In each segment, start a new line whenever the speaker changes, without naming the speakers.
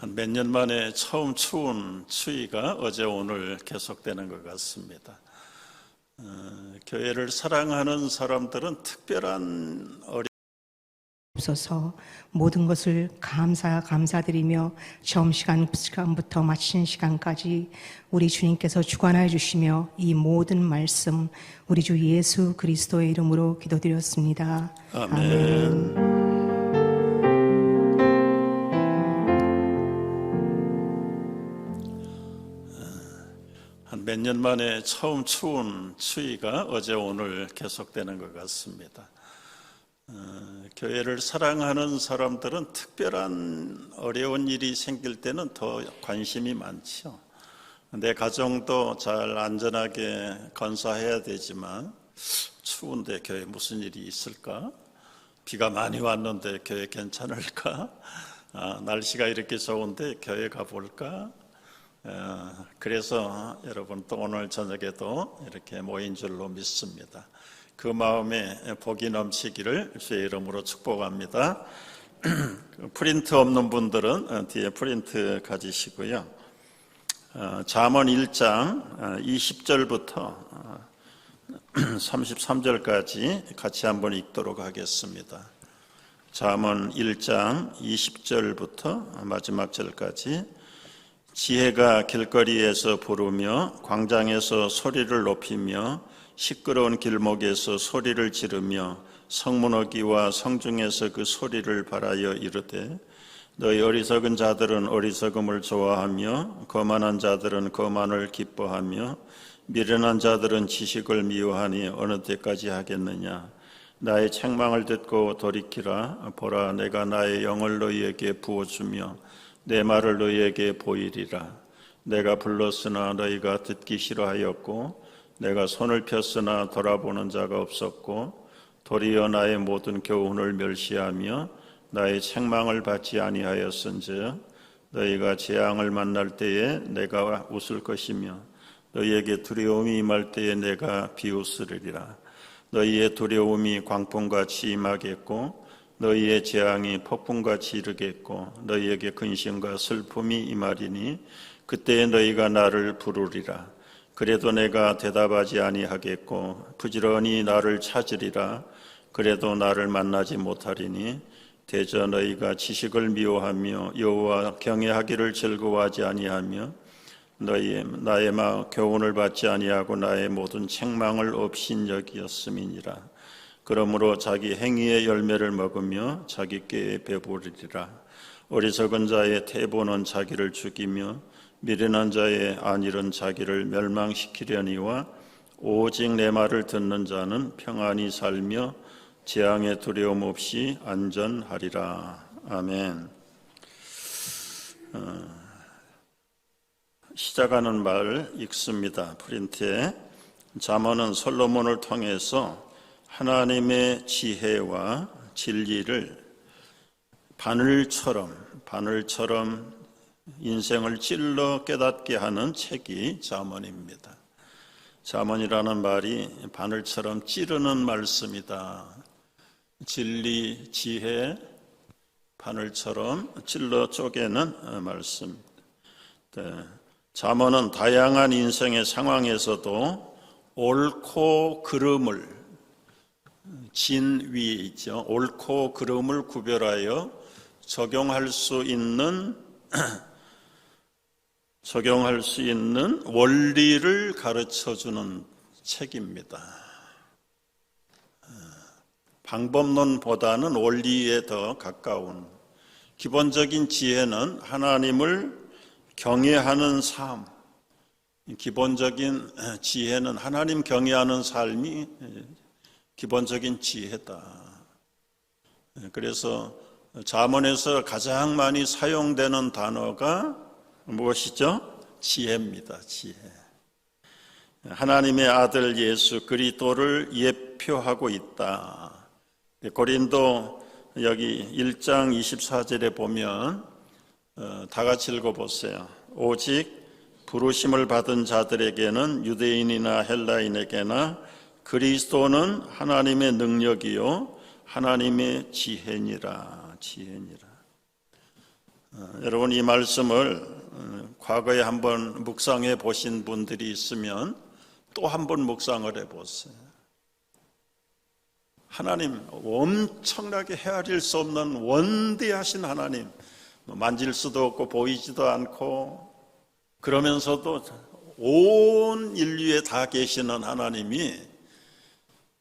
한 몇 년 만에 처음 추운 추위가 어제 오늘 계속되는 것 같습니다. 교회를 사랑하는 사람들은 특별한
없어서 모든 것을 감사드리며 처음 시간부터 마치는 시간까지 우리 주님께서 주관하여 주시며 이 모든 말씀 우리 주 예수 그리스도의 이름으로 기도드렸습니다. 아멘.
한 몇 년 만에 처음 추운 추위가 어제 오늘 계속되는 것 같습니다. 교회를 사랑하는 사람들은 특별한 어려운 일이 생길 때는 더 관심이 많죠. 내 가정도 잘 안전하게 건사해야 되지만 추운데 교회 무슨 일이 있을까? 비가 많이 왔는데 교회 괜찮을까? 날씨가 이렇게 좋은데 교회 가볼까? 그래서 여러분 또 오늘 저녁에도 이렇게 모인 줄로 믿습니다. 그 마음에 복이 넘치기를 주의 이름으로 축복합니다. 프린트 없는 분들은 뒤에 프린트 가지시고요. 잠언 1장 20절부터 33절까지 같이 한번 읽도록 하겠습니다. 잠언 1장 20절부터 마지막 절까지. 지혜가 길거리에서 부르며 광장에서 소리를 높이며 시끄러운 길목에서 소리를 지르며 성문어기와 성중에서 그 소리를 발하여 이르되 너희 어리석은 자들은 어리석음을 좋아하며 거만한 자들은 거만을 기뻐하며 미련한 자들은 지식을 미워하니 어느 때까지 하겠느냐. 나의 책망을 듣고 돌이키라. 보라, 내가 나의 영을 너희에게 부어주며 내 말을 너희에게 보이리라. 내가 불렀으나 너희가 듣기 싫어하였고 내가 손을 폈으나 돌아보는 자가 없었고 도리어 나의 모든 교훈을 멸시하며 나의 책망을 받지 아니하였은즉 너희가 재앙을 만날 때에 내가 웃을 것이며 너희에게 두려움이 임할 때에 내가 비웃으리라. 너희의 두려움이 광풍같이 임하겠고 너희의 재앙이 폭풍같이 이르겠고 너희에게 근심과 슬픔이 임하리니 그때에 너희가 나를 부르리라. 그래도 내가 대답하지 아니하겠고 부지런히 나를 찾으리라. 그래도 나를 만나지 못하리니 대저 너희가 지식을 미워하며 여호와 경외하기를 즐거워하지 아니하며 나의 교훈을 받지 아니하고 나의 모든 책망을 없인 여기었음이니라. 그러므로 자기 행위의 열매를 먹으며 자기 꾀에 배부르리라. 어리석은 자의 태보는 자기를 죽이며 미련한 자의 안일은 자기를 멸망시키려니와 오직 내 말을 듣는 자는 평안히 살며 재앙의 두려움 없이 안전하리라. 아멘. 시작하는 말 읽습니다. 프린트에. 잠언은 솔로몬을 통해서 하나님의 지혜와 진리를 바늘처럼 인생을 찔러 깨닫게 하는 책이 잠언입니다. 잠언이라는 말이 바늘처럼 찌르는 말씀이다. 진리, 지혜, 바늘처럼 찔러 쪼개는 말씀입니다. 잠언은 다양한 인생의 상황에서도 옳고 그름을 진위에 있죠. 옳고 그름을 구별하여 적용할 수 있는 원리를 가르쳐주는 책입니다. 방법론보다는 원리에 더 가까운 기본적인 지혜는 하나님을 경외하는 삶. 기본적인 지혜는 하나님 경외하는 삶이 기본적인 지혜다. 그래서 잠언에서 가장 많이 사용되는 단어가 무엇이죠? 지혜입니다. 지혜. 하나님의 아들 예수 그리스도를 예표하고 있다. 고린도 여기 1장 24절에 보면 다 같이 읽어보세요. 오직 부르심을 받은 자들에게는 유대인이나 헬라인에게나 그리스도는 하나님의 능력이요 하나님의 지혜니라. 여러분 이 말씀을 과거에 한번 묵상해 보신 분들이 있으면 또 한번 묵상을 해 보세요. 하나님, 엄청나게 헤아릴 수 없는 원대하신 하나님, 만질 수도 없고 보이지도 않고 그러면서도 온 인류에 다 계시는 하나님이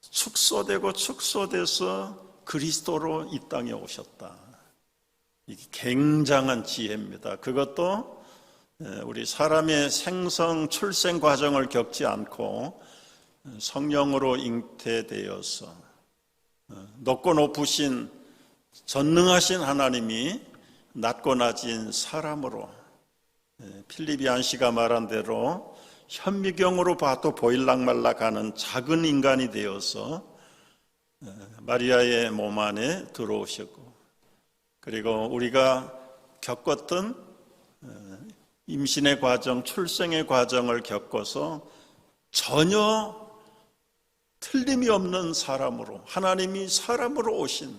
축소되고 축소돼서 그리스도로 이 땅에 오셨다. 이게 굉장한 지혜입니다. 그것도 우리 사람의 생성, 출생 과정을 겪지 않고 성령으로 잉태되어서 높고 높으신 전능하신 하나님이 낮고 낮은 사람으로, 필립 얀시가 말한 대로 현미경으로 봐도 보일락말락하는 작은 인간이 되어서 마리아의 몸 안에 들어오셨고, 그리고 우리가 겪었던 임신의 과정, 출생의 과정을 겪어서 전혀 틀림이 없는 사람으로, 하나님이 사람으로 오신,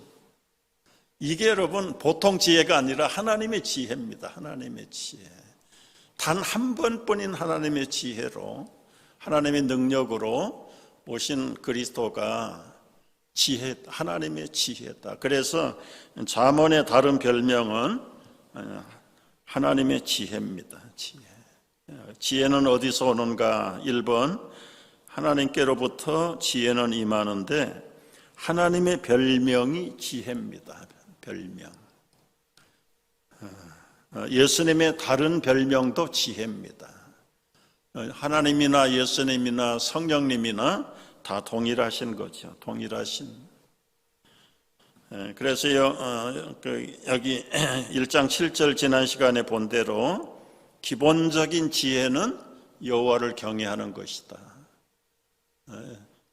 이게 여러분 보통 지혜가 아니라 하나님의 지혜입니다. 하나님의 지혜. 단 한 번뿐인 하나님의 지혜로, 하나님의 능력으로 오신 그리스도가 하나님의 지혜다. 그래서 잠언의 다른 별명은 하나님의 지혜입니다. 지혜는 어디서 오는가? 1번, 하나님께로부터 지혜는 임하는데 하나님의 별명이 지혜입니다. 별명. 예수님의 다른 별명도 지혜입니다. 하나님이나 예수님이나 성령님이나 다 동일하신 거죠. 동일하신. 그래서 여기 1장 7절 지난 시간에 본 대로 기본적인 지혜는 여호와를 경외하는 것이다.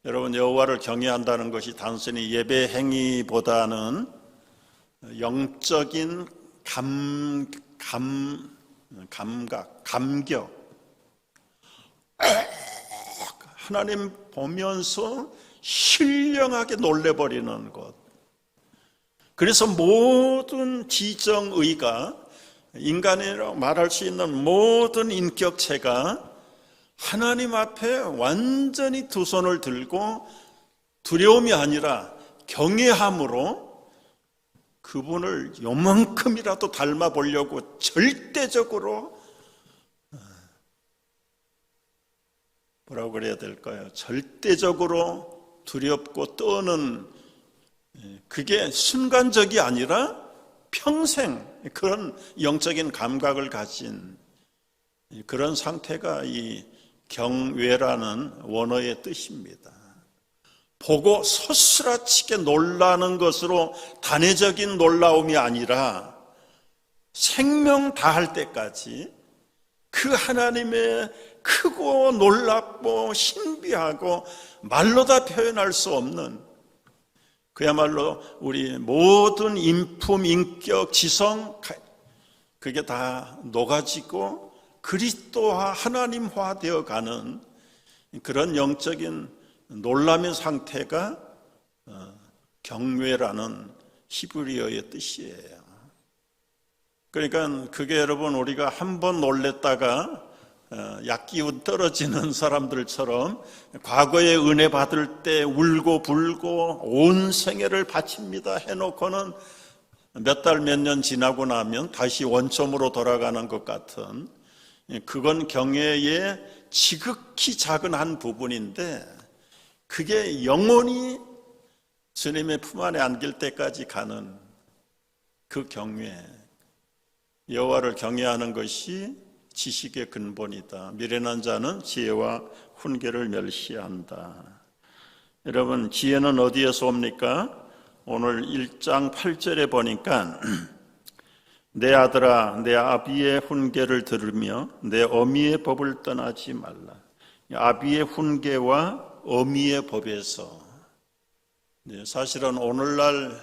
여러분, 여호와를 경외한다는 것이 단순히 예배 행위보다는 영적인 감각, 감격, 하나님 보면서 신령하게 놀래버리는 것. 그래서 모든 지정의가, 인간이라고 말할 수 있는 모든 인격체가 하나님 앞에 완전히 두 손을 들고 두려움이 아니라 경외함으로 그분을 요만큼이라도 닮아 보려고 절대적으로, 뭐라고 그래야 될까요? 절대적으로 두렵고 떠는, 그게 순간적이 아니라 평생 그런 영적인 감각을 가진 그런 상태가 이 경외라는 원어의 뜻입니다. 보고 소스라치게 놀라는 것으로 단회적인 놀라움이 아니라 생명 다할 때까지 그 하나님의 크고 놀랍고 신비하고 말로 다 표현할 수 없는, 그야말로 우리 모든 인품, 인격, 지성, 그게 다 녹아지고 그리스도와 하나님화 되어가는 그런 영적인 놀람의 상태가 경외라는 히브리어의 뜻이에요. 그러니까 그게 여러분, 우리가 한번 놀랬다가 약기운 떨어지는 사람들처럼 과거에 은혜 받을 때 울고 불고 온 생애를 바칩니다 해놓고는 몇 달 몇 년 지나고 나면 다시 원점으로 돌아가는 것 같은, 그건 경외의 지극히 작은 한 부분인데 그게 영원히 주님의 품 안에 안길 때까지 가는 그 경외, 여호와를 경외하는 것이 지식의 근본이다. 미련한 자는 지혜와 훈계를 멸시한다. 여러분, 지혜는 어디에서 옵니까? 오늘 1장 8절에 보니까 내 아들아, 내 아비의 훈계를 들으며 내 어미의 법을 떠나지 말라. 아비의 훈계와 어미의 법에서, 사실은 오늘날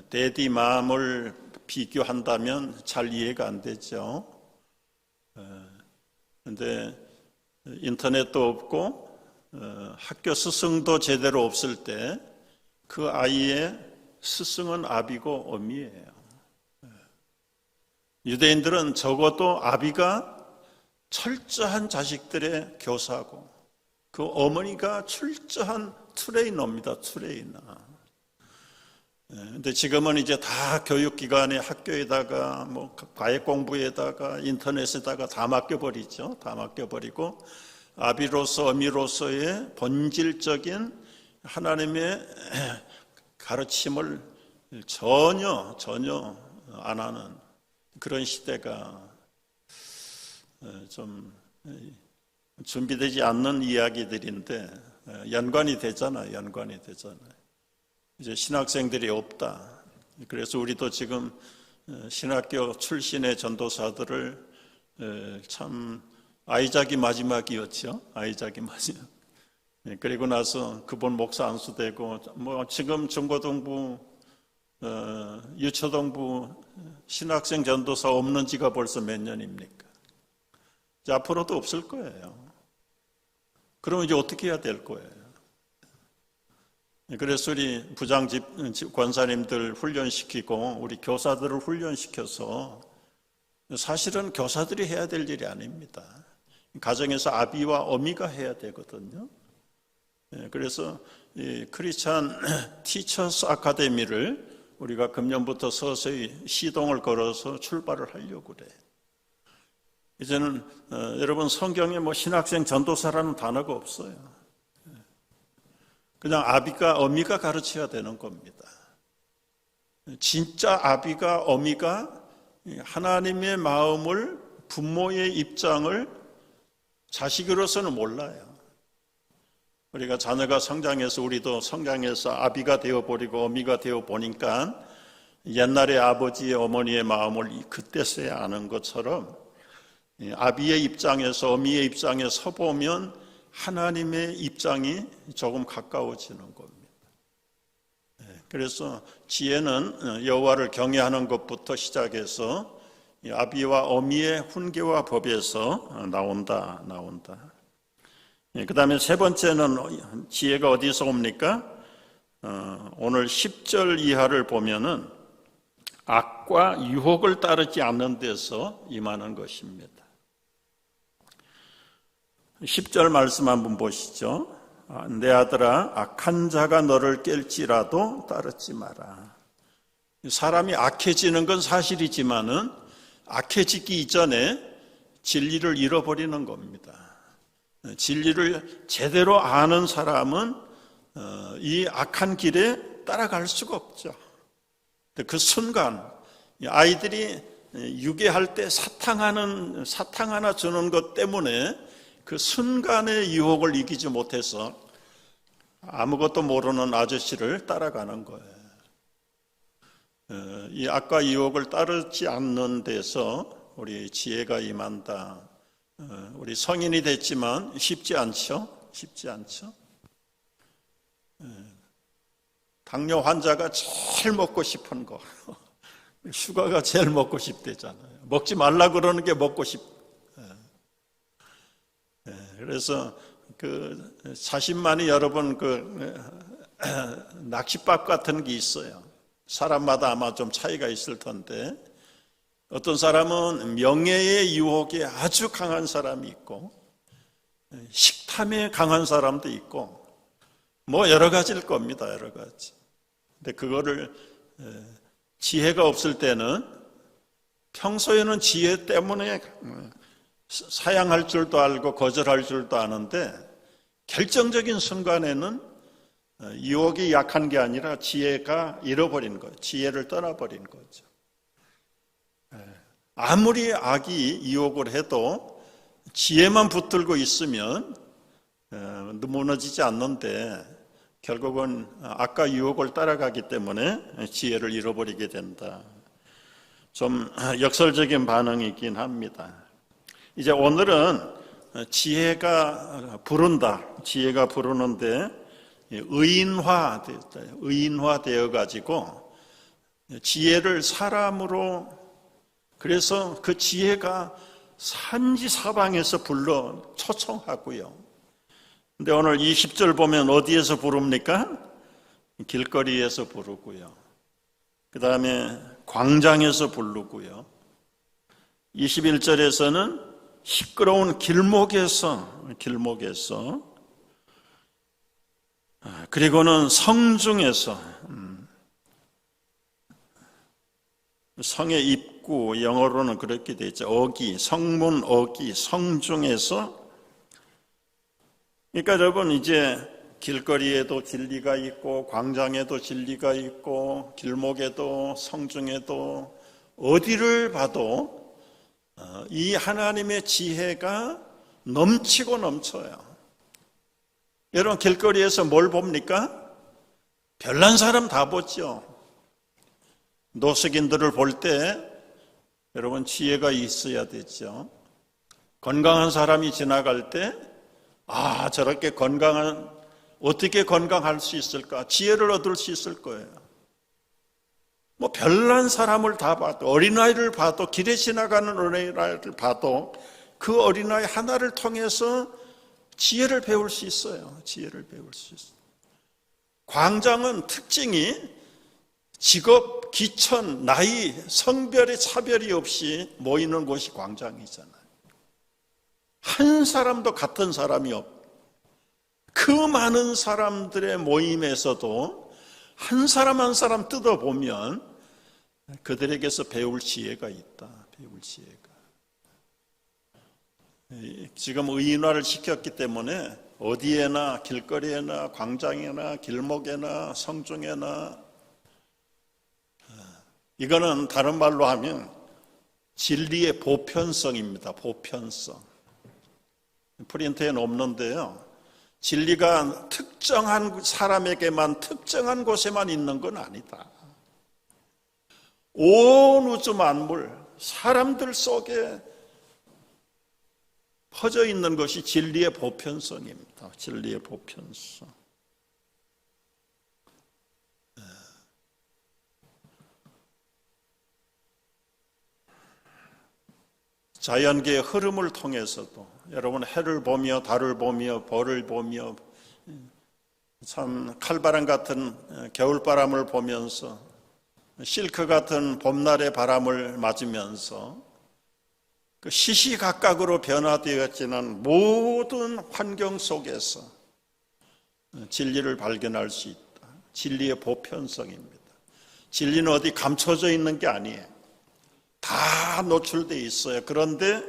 데디 맘을 비교한다면 잘 이해가 안 되죠. 그런데 인터넷도 없고 학교 스승도 제대로 없을 때 그 아이의 스승은 아비고 어미예요. 유대인들은 적어도 아비가 철저한 자식들의 교사고 그 어머니가 철저한 트레이너입니다. 트레이너. 근데 지금은 이제 다 교육기관에 학교에다가 뭐 과외 공부에다가 인터넷에다가 다 맡겨버리죠. 다 맡겨버리고 아비로서 어미로서의 본질적인 하나님의 가르침을 전혀 안 하는 그런 시대가 좀 준비되지 않는 이야기들인데 연관이 되잖아요. 이제 신학생들이 없다. 그래서 우리도 지금 신학교 출신의 전도사들을 참 아이작이 마지막이었죠. 아이작이 마지막. 그리고 나서 그분 목사 안수되고 뭐 지금 중고등부 유초등부 신학생 전도사 없는 지가 벌써 몇 년입니까? 이제 앞으로도 없을 거예요. 그러면 이제 어떻게 해야 될 거예요? 그래서 우리 부장 권사님들 훈련시키고 우리 교사들을 훈련시켜서 사실은 교사들이 해야 될 일이 아닙니다. 가정에서 아비와 어미가 해야 되거든요. 그래서 이 크리스찬 티처스 아카데미를 우리가 금년부터 서서히 시동을 걸어서 출발을 하려고 그래. 이제는 여러분 성경에 뭐 신학생 전도사라는 단어가 없어요. 그냥 아비가 어미가 가르쳐야 되는 겁니다. 진짜 아비가 어미가 하나님의 마음을 부모의 입장을 자식으로서는 몰라요. 우리가 자녀가 성장해서 우리도 성장해서 아비가 되어버리고 어미가 되어보니까 옛날에 아버지의 어머니의 마음을 그때서야 아는 것처럼 아비의 입장에서 어미의 입장에 서보면 하나님의 입장이 조금 가까워지는 겁니다. 그래서 지혜는 여호와를 경외하는 것부터 시작해서 아비와 어미의 훈계와 법에서 나온다. 그 다음에 세 번째는 지혜가 어디서 옵니까? 오늘 10절 이하를 보면은 악과 유혹을 따르지 않는 데서 임하는 것입니다. 10절 말씀 한번 보시죠. 내 아들아, 악한 자가 너를 깰지라도 따르지 마라. 사람이 악해지는 건 사실이지만은 악해지기 이전에 진리를 잃어버리는 겁니다. 진리를 제대로 아는 사람은 이 악한 길에 따라갈 수가 없죠. 그 순간 아이들이 유괴할 때 사탕 하나 주는 것 때문에 그 순간의 유혹을 이기지 못해서 아무것도 모르는 아저씨를 따라가는 거예요. 이 악과 유혹을 따르지 않는 데서 우리 지혜가 임한다. 우리 성인이 됐지만 쉽지 않죠. 당뇨 환자가 제일 먹고 싶은 거 슈가가 제일 먹고 싶대잖아요. 먹지 말라 그러는 게 먹고 그래서 그 자신만이 여러분 낚싯밥 같은 게 있어요. 사람마다 아마 좀 차이가 있을 텐데 어떤 사람은 명예의 유혹에 아주 강한 사람이 있고 식탐에 강한 사람도 있고 뭐 여러 가지일 겁니다. 여러 가지. 근데 그거를 지혜가 없을 때는 평소에는 지혜 때문에 사양할 줄도 알고 거절할 줄도 아는데 결정적인 순간에는 유혹이 약한 게 아니라 지혜가 잃어버린 거예요. 지혜를 떠나버린 거죠. 아무리 악이 유혹을 해도 지혜만 붙들고 있으면 무너지지 않는데 결국은 악과 유혹을 따라가기 때문에 지혜를 잃어버리게 된다. 좀 역설적인 반응이긴 합니다. 이제 오늘은 지혜가 부르는데 의인화되어 가지고 지혜를 사람으로 그래서 그 지혜가 산지사방에서 불러 초청하고요. 근데 오늘 20절 보면 어디에서 부릅니까? 길거리에서 부르고요. 그 다음에 광장에서 부르고요. 21절에서는 시끄러운 길목에서 그리고는 성중에서, 성의 입구, 영어로는 그렇게 되어 있죠. 어기, 성문 어기, 성중에서. 그러니까 여러분, 이제 길거리에도 진리가 있고 광장에도 진리가 있고 길목에도 성중에도 어디를 봐도 이 하나님의 지혜가 넘치고 넘쳐요. 여러분, 길거리에서 뭘 봅니까? 별난 사람 다 보죠. 노숙인들을 볼 때 여러분, 지혜가 있어야 되죠. 건강한 사람이 지나갈 때 저렇게 어떻게 건강할 수 있을까? 지혜를 얻을 수 있을 거예요. 뭐 별난 사람을 다 봐도, 어린아이를 봐도, 길에 지나가는 어린아이를 봐도 그 어린아이 하나를 통해서 지혜를 배울 수 있어요. 지혜를 배울 수 있어요. 광장은 특징이 직업, 기천, 나이, 성별의 차별이 없이 모이는 곳이 광장이잖아요. 한 사람도 같은 사람이 없고, 그 많은 사람들의 모임에서도 한 사람 한 사람 뜯어보면 그들에게서 배울 지혜가 있다. 배울 지혜가. 지금 의인화를 시켰기 때문에 어디에나, 길거리에나, 광장에나, 길목에나, 성중에나, 이거는 다른 말로 하면 진리의 보편성입니다. 보편성. 프린트에는 없는데요, 진리가 특정한 사람에게만, 특정한 곳에만 있는 건 아니다. 온 우주 만물, 사람들 속에 퍼져 있는 것이 진리의 보편성입니다. 진리의 보편성. 자연계의 흐름을 통해서도 여러분, 해를 보며 달을 보며 벌을 보며 참 칼바람 같은 겨울바람을 보면서 실크 같은 봄날의 바람을 맞으면서 그 시시각각으로 변화되었지만 모든 환경 속에서 진리를 발견할 수 있다. 진리의 보편성입니다. 진리는 어디 감춰져 있는 게 아니에요. 다 노출되어 있어요. 그런데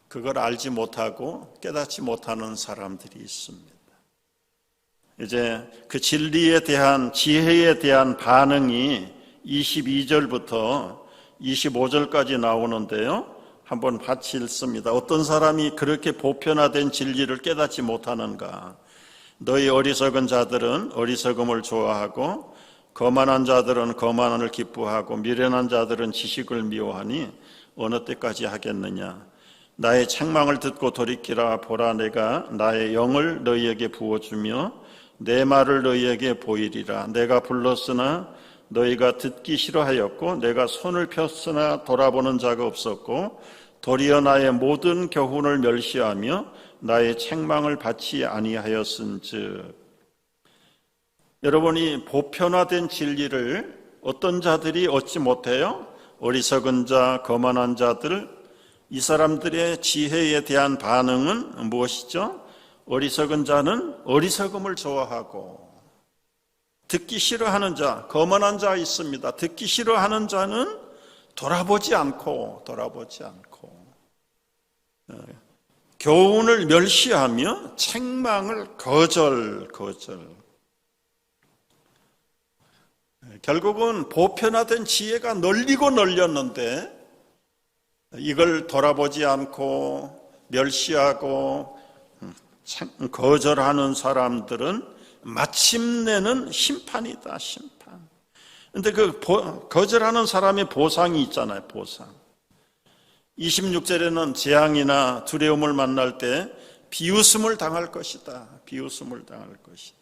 그걸 알지 못하고 깨닫지 못하는 사람들이 있습니다. 이제 그 진리에 대한, 지혜에 대한 반응이 22절부터 25절까지 나오는데요, 한번 같이 읽습니다. 어떤 사람이 그렇게 보편화된 진리를 깨닫지 못하는가? 너희 어리석은 자들은 어리석음을 좋아하고 거만한 자들은 거만함을 기뻐하고 미련한 자들은 지식을 미워하니 어느 때까지 하겠느냐? 나의 책망을 듣고 돌이키라. 보라, 내가 나의 영을 너희에게 부어주며 내 말을 너희에게 보이리라. 내가 불렀으나 너희가 듣기 싫어하였고 내가 손을 폈으나 돌아보는 자가 없었고 도리어 나의 모든 교훈을 멸시하며 나의 책망을 받지 아니하였은즉. 여러분이 보편화된 진리를 어떤 자들이 얻지 못해요? 어리석은 자, 거만한 자들. 이 사람들의 지혜에 대한 반응은 무엇이죠? 어리석은 자는 어리석음을 좋아하고, 듣기 싫어하는 자, 거만한 자 있습니다. 듣기 싫어하는 자는 돌아보지 않고 교훈을 멸시하며 책망을 거절. 결국은 보편화된 지혜가 널리고 널렸는데 이걸 돌아보지 않고 멸시하고 거절하는 사람들은 마침내는 심판이다, 심판. 그런데 그 거절하는 사람의 보상이 있잖아요, 보상. 26절에는 재앙이나 두려움을 만날 때 비웃음을 당할 것이다. 비웃음을 당할 것이다.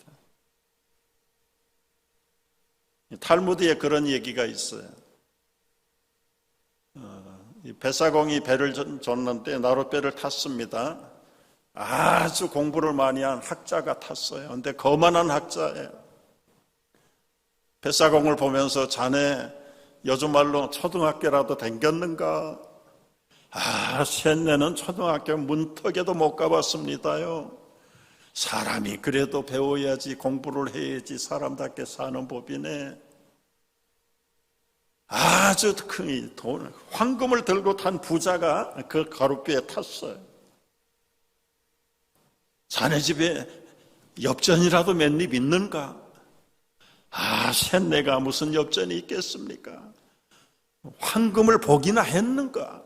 탈무드에 그런 얘기가 있어요. 뱃사공이 배를 줬는데 나룻배를 탔습니다. 아주 공부를 많이 한 학자가 탔어요. 그런데 거만한 학자예요. 뱃사공을 보면서 자네 요즘 말로 초등학교라도 댕겼는가? 셋내는 초등학교 문턱에도 못 가봤습니다요. 사람이 그래도 배워야지, 공부를 해야지 사람답게 사는 법이네. 아주 큰 돈, 황금을 들고 탄 부자가 그 가로뼈에 탔어요. 자네 집에 엽전이라도 몇 입 있는가? 셋내가 무슨 엽전이 있겠습니까? 황금을 보기나 했는가?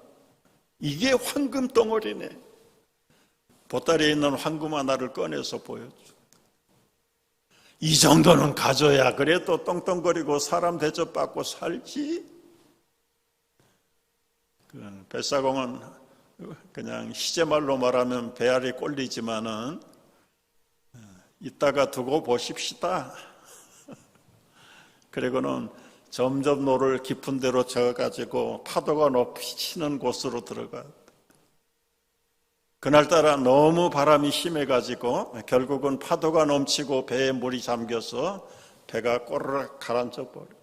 이게 황금 덩어리네. 보따리에 있는 황금 하나를 꺼내서 보여줘. 이 정도는 가져야 그래도 떵떵거리고 사람 대접받고 살지. 뱃사공은 그냥 시제말로 말하면 배알이 꼴리지만은 이따가 두고 보십시다. 그리고는 점점 노를 깊은 데로 져가지고 파도가 높이 치는 곳으로 들어가. 그날따라 너무 바람이 심해가지고 결국은 파도가 넘치고 배에 물이 잠겨서 배가 꼬르륵 가라앉아 버립니다.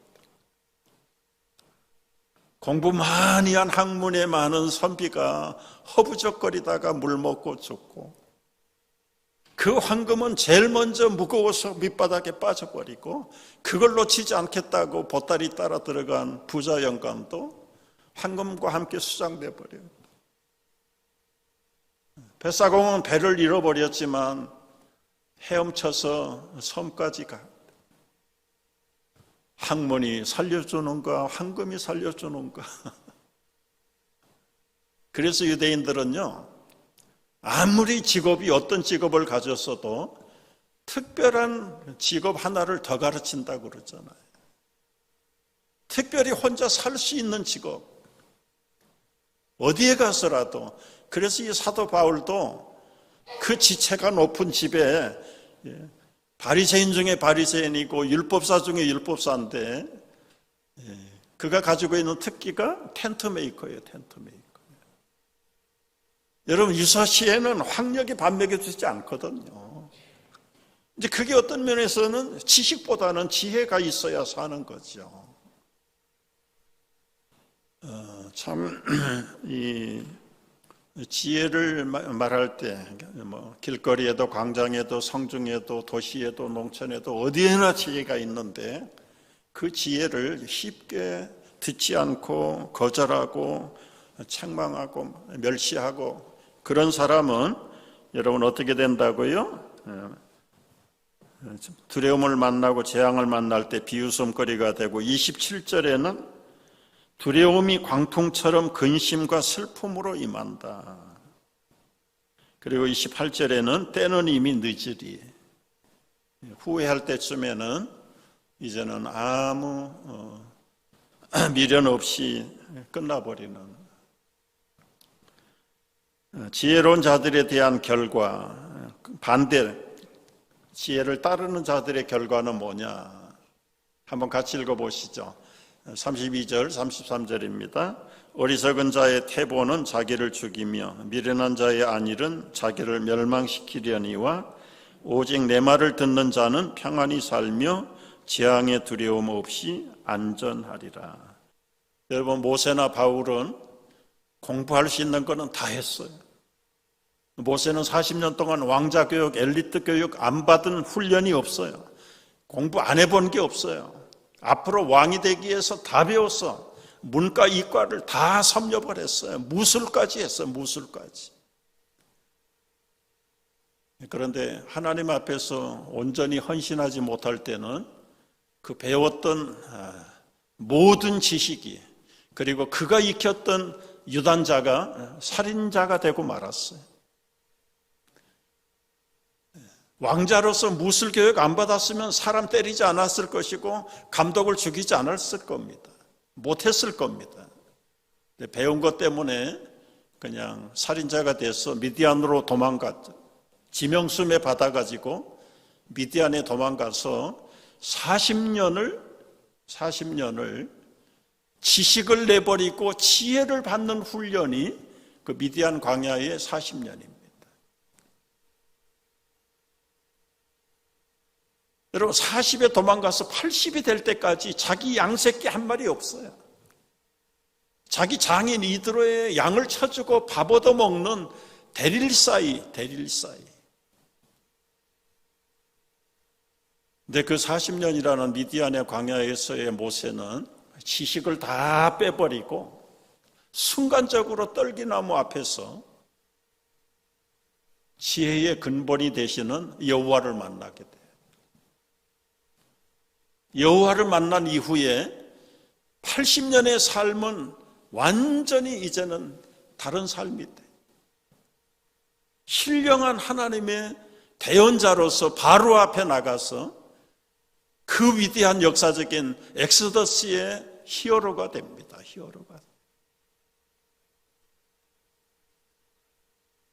공부 많이 한 학문에 많은 선비가 허부적거리다가 물 먹고 죽고, 그 황금은 제일 먼저 무거워서 밑바닥에 빠져버리고, 그걸 놓치지 않겠다고 보따리 따라 들어간 부자 영감도 황금과 함께 수장돼 버려요. 뱃사공은 배를 잃어버렸지만 헤엄쳐서 섬까지 가. 학문이 살려주는가, 황금이 살려주는가. 그래서 유대인들은요, 아무리 직업이 어떤 직업을 가졌어도 특별한 직업 하나를 더 가르친다고 그러잖아요. 특별히 혼자 살 수 있는 직업, 어디에 가서라도. 그래서 이 사도 바울도 그 지체가 높은 집에, 바리새인 중에 바리새인이고 율법사 중에 율법사인데, 그가 가지고 있는 특기가 텐트 메이커예요. 텐트 메이커. 여러분, 유사시에는 학력이 밥 먹여주지 않거든요. 이제 그게 어떤 면에서는 지식보다는 지혜가 있어야 사는 거죠. 이 지혜를 말할 때 길거리에도 광장에도 성중에도 도시에도 농촌에도 어디에나 지혜가 있는데, 그 지혜를 쉽게 듣지 않고 거절하고 책망하고 멸시하고 그런 사람은 여러분 어떻게 된다고요? 두려움을 만나고 재앙을 만날 때 비웃음거리가 되고, 27절에는 두려움이 광풍처럼 근심과 슬픔으로 임한다. 그리고 28절에는 때는 이미 늦으리. 후회할 때쯤에는 이제는 아무 미련 없이 끝나버리는. 지혜로운 자들에 대한 결과, 반대, 지혜를 따르는 자들의 결과는 뭐냐? 한번 같이 읽어보시죠. 32절, 33절입니다. 어리석은 자의 태보는 자기를 죽이며 미련한 자의 안일은 자기를 멸망시키려니와 오직 내 말을 듣는 자는 평안히 살며 재앙의 두려움 없이 안전하리라. 여러분, 모세나 바울은 공부할 수 있는 거는 다 했어요. 모세는 40년 동안 왕자 교육, 엘리트 교육 안 받은 훈련이 없어요. 공부 안 해본 게 없어요. 앞으로 왕이 되기 위해서 다 배웠어. 문과, 이과를 다 섭렵을 했어요. 무술까지 했어요. 무술까지. 그런데 하나님 앞에서 온전히 헌신하지 못할 때는 그 배웠던 모든 지식이, 그리고 그가 익혔던 유단자가 살인자가 되고 말았어요. 왕자로서 무술 교육 안 받았으면 사람 때리지 않았을 것이고 감독을 죽이지 않았을 겁니다. 못했을 겁니다. 배운 것 때문에 그냥 살인자가 돼서 미디안으로 도망갔죠. 지명수매 받아가지고 미디안에 도망가서 40년을 지식을 내버리고 지혜를 받는 훈련이 그 미디안 광야의 40년입니다. 여러분 40에 도망가서 80이 될 때까지 자기 양새끼 한 마리 없어요. 자기 장인 이드로의 양을 쳐주고 밥 얻어먹는 데릴사이. 근데 그 40년이라는 미디안의 광야에서의 모세는 지식을 다 빼버리고 순간적으로 떨기나무 앞에서 지혜의 근본이 되시는 여호와를 만나게 돼요. 여호와를 만난 이후에 80년의 삶은 완전히 이제는 다른 삶이 돼. 신령한 하나님의 대언자로서 바로 앞에 나가서 그 위대한 역사적인 엑소더스의 히어로가 됩니다. 히어로가.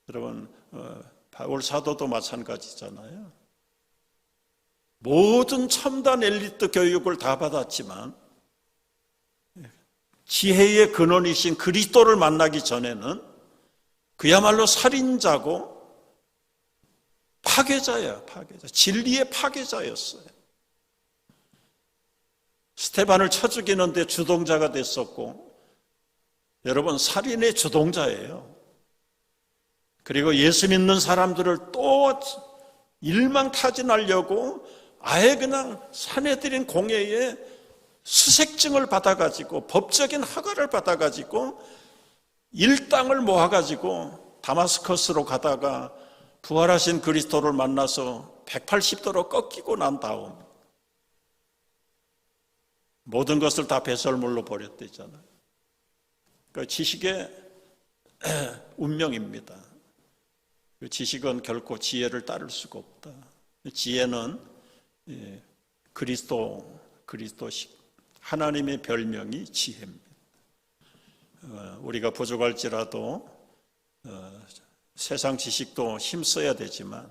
여러분, 바울 사도도 마찬가지잖아요. 모든 첨단 엘리트 교육을 다 받았지만 지혜의 근원이신 그리스도를 만나기 전에는 그야말로 살인자고 파괴자예요. 파괴자. 진리의 파괴자였어요. 스테반을 쳐 죽이는데 주동자가 됐었고, 여러분 살인의 주동자예요. 그리고 예수 믿는 사람들을 또 일망타진하려고 아예 그냥 사내들인 공회에 수색증을 받아가지고 법적인 허가를 받아가지고 일당을 모아가지고 다마스커스로 가다가 부활하신 그리스도를 만나서 180도로 꺾이고 난 다음 모든 것을 다 배설물로 버렸대잖아요. 그 지식의 운명입니다. 그 지식은 결코 지혜를 따를 수가 없다. 지혜는 그리스도식 하나님의 별명이 지혜입니다. 우리가 부족할지라도 세상 지식도 힘써야 되지만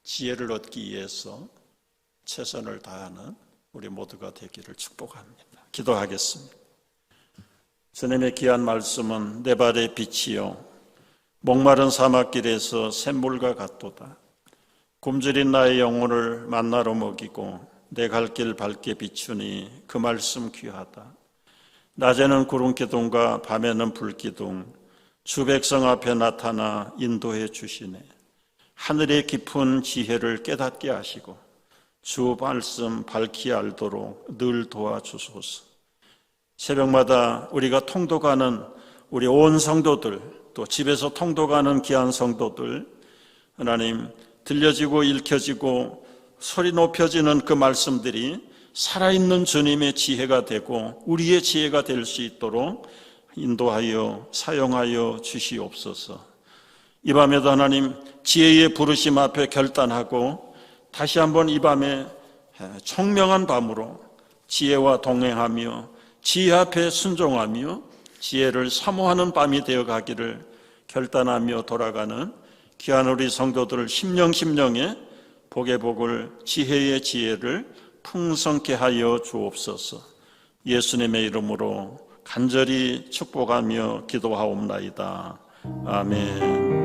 지혜를 얻기 위해서 최선을 다하는 우리 모두가 되기를 축복합니다. 기도하겠습니다. 주님의 귀한 말씀은 내 발의 빛이요 목마른 사막길에서 샘물과 같도다. 굶주린 나의 영혼을 만나로 먹이고 내 갈 길 밝게 비추니 그 말씀 귀하다. 낮에는 구름기둥과 밤에는 불기둥, 주 백성 앞에 나타나 인도해 주시네. 하늘의 깊은 지혜를 깨닫게 하시고 주 말씀 밝히 알도록 늘 도와주소서. 새벽마다 우리가 통독하는 우리 온 성도들, 또 집에서 통독하는 귀한 성도들, 하나님 들려지고 읽혀지고 소리 높여지는 그 말씀들이 살아있는 주님의 지혜가 되고 우리의 지혜가 될 수 있도록 인도하여 사용하여 주시옵소서. 이 밤에도 하나님 지혜의 부르심 앞에 결단하고 다시 한번 이 밤에 청명한 밤으로 지혜와 동행하며 지혜 앞에 순종하며 지혜를 사모하는 밤이 되어가기를 결단하며 돌아가는 귀한 우리 성도들을 심령에 복의 복을 지혜의 지혜를 풍성케 하여 주옵소서. 예수님의 이름으로 간절히 축복하며 기도하옵나이다. 아멘.